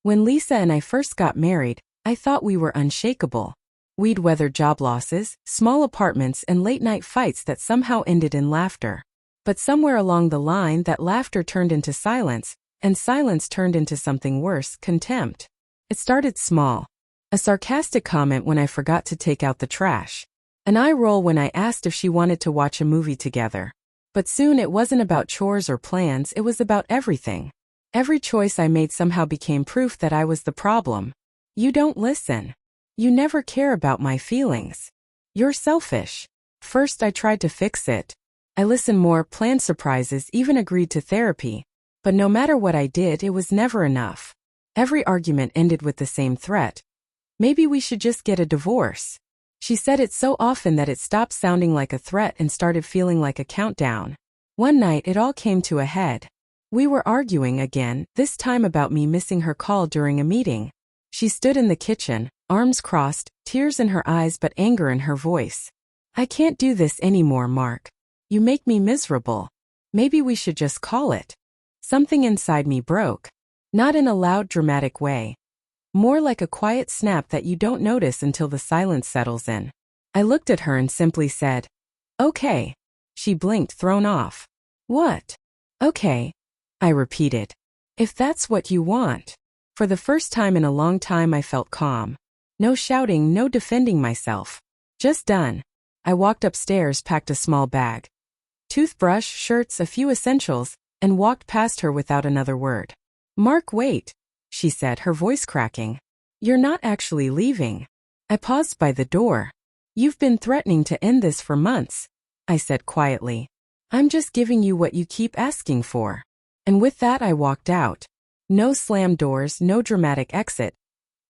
When Lisa and I first got married, I thought we were unshakable. We'd weather job losses, small apartments, and late-night fights that somehow ended in laughter. But somewhere along the line, that laughter turned into silence, and silence turned into something worse, contempt. It started small. A sarcastic comment when I forgot to take out the trash. An eye roll when I asked if she wanted to watch a movie together. But soon it wasn't about chores or plans, it was about everything. Every choice I made somehow became proof that I was the problem. You don't listen. You never care about my feelings. You're selfish. First I tried to fix it. I listened more, planned surprises, even agreed to therapy. But no matter what I did, it was never enough. Every argument ended with the same threat. Maybe we should just get a divorce. She said it so often that it stopped sounding like a threat and started feeling like a countdown. One night it all came to a head. We were arguing again, this time about me missing her call during a meeting. She stood in the kitchen, arms crossed, tears in her eyes but anger in her voice. I can't do this anymore, Mark. You make me miserable. Maybe we should just call it. Something inside me broke. Not in a loud, dramatic way. More like a quiet snap that you don't notice until the silence settles in. I looked at her and simply said, "Okay." She blinked, thrown off. "What?" "Okay," I repeated. "If that's what you want." For the first time in a long time I felt calm. No shouting, no defending myself. Just done. I walked upstairs, packed a small bag. Toothbrush, shirts, a few essentials, and walked past her without another word. "Mark, wait," she said, her voice cracking. "You're not actually leaving." I paused by the door. "You've been threatening to end this for months," I said quietly. "I'm just giving you what you keep asking for." And with that I walked out. No slammed doors, no dramatic exit.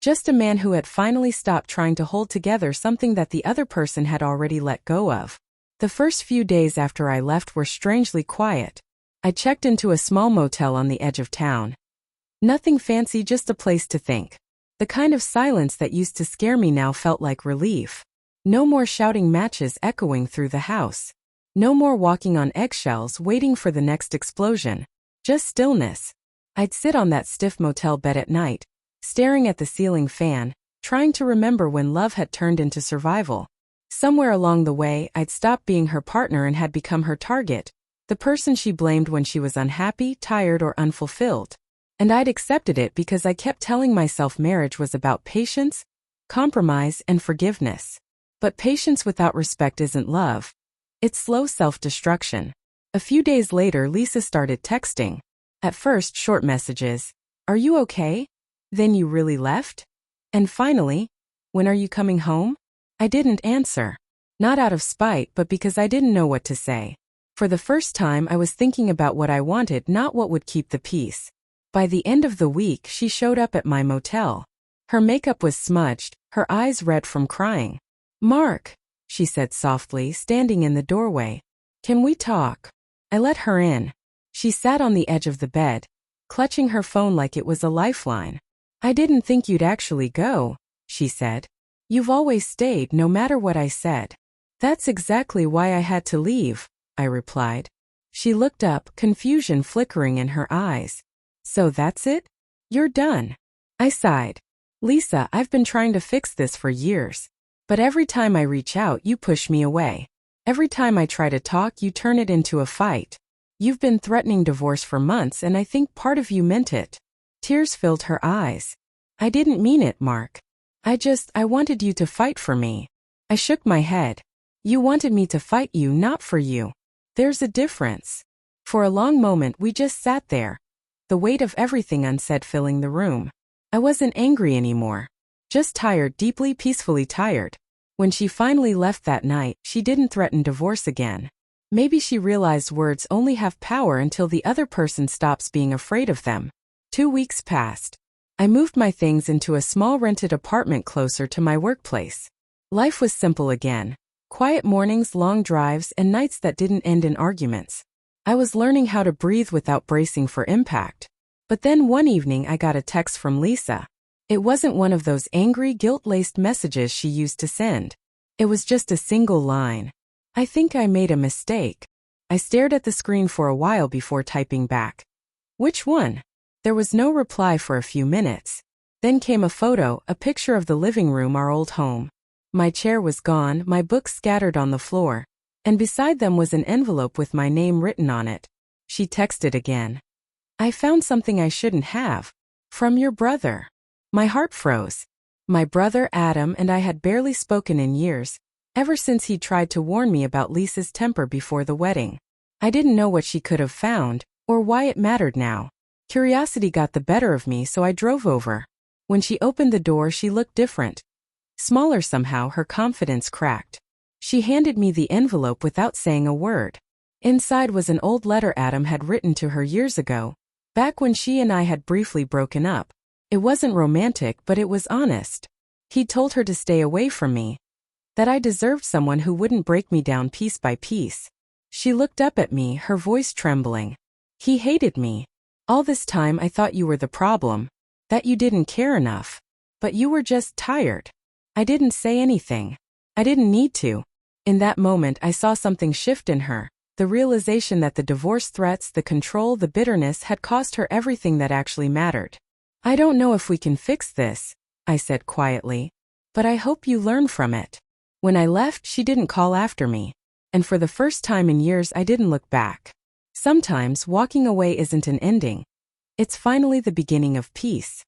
Just a man who had finally stopped trying to hold together something that the other person had already let go of. The first few days after I left were strangely quiet. I checked into a small motel on the edge of town. Nothing fancy, just a place to think. The kind of silence that used to scare me now felt like relief. No more shouting matches echoing through the house. No more walking on eggshells waiting for the next explosion. Just stillness. I'd sit on that stiff motel bed at night, staring at the ceiling fan, trying to remember when love had turned into survival. Somewhere along the way, I'd stopped being her partner and had become her target, the person she blamed when she was unhappy, tired, or unfulfilled. And I'd accepted it because I kept telling myself marriage was about patience, compromise, and forgiveness. But patience without respect isn't love. It's slow self-destruction. A few days later, Lisa started texting. At first, short messages. "Are you okay?" Then, "You really left?" And finally, "When are you coming home?" I didn't answer. Not out of spite, but because I didn't know what to say. For the first time, I was thinking about what I wanted, not what would keep the peace. By the end of the week, she showed up at my motel. Her makeup was smudged, her eyes red from crying. "Mark," she said softly, standing in the doorway. "Can we talk?" I let her in. She sat on the edge of the bed, clutching her phone like it was a lifeline. "I didn't think you'd actually go," she said. "You've always stayed, no matter what I said." "That's exactly why I had to leave," I replied. She looked up, confusion flickering in her eyes. "So that's it? You're done?" I sighed. "Lisa, I've been trying to fix this for years. But every time I reach out, you push me away. Every time I try to talk, you turn it into a fight. You've been threatening divorce for months, and I think part of you meant it." Tears filled her eyes. "I didn't mean it, Mark. I wanted you to fight for me." I shook my head. "You wanted me to fight you, not for you. There's a difference." For a long moment we just sat there, the weight of everything unsaid filling the room. I wasn't angry anymore. Just tired, deeply, peacefully tired. When she finally left that night, she didn't threaten divorce again. Maybe she realized words only have power until the other person stops being afraid of them. 2 weeks passed. I moved my things into a small rented apartment closer to my workplace. Life was simple again. Quiet mornings, long drives, and nights that didn't end in arguments. I was learning how to breathe without bracing for impact. But then one evening I got a text from Lisa. It wasn't one of those angry, guilt-laced messages she used to send. It was just a single line. "I think I made a mistake." I stared at the screen for a while before typing back. "Which one?" There was no reply for a few minutes. Then came a photo, a picture of the living room, our old home. My chair was gone, my books scattered on the floor, and beside them was an envelope with my name written on it. She texted again. I found something I shouldn't have. From your brother. My heart froze. My brother Adam and I had barely spoken in years, ever since he tried to warn me about Lisa's temper before the wedding. I didn't know what she could have found, or why it mattered now. Curiosity got the better of me, so I drove over. When she opened the door, she looked different. Smaller somehow, her confidence cracked. She handed me the envelope without saying a word. Inside was an old letter Adam had written to her years ago, back when she and I had briefly broken up. It wasn't romantic, but it was honest. He told her to stay away from me, that I deserved someone who wouldn't break me down piece by piece. She looked up at me, her voice trembling. He hated me. All this time I thought you were the problem, that you didn't care enough. But you were just tired. I didn't say anything. I didn't need to. In that moment I saw something shift in her, the realization that the divorce threats, the control, the bitterness had cost her everything that actually mattered. I don't know if we can fix this, I said quietly, but I hope you learn from it. When I left, she didn't call after me, and for the first time in years I didn't look back. Sometimes walking away isn't an ending. It's finally the beginning of peace.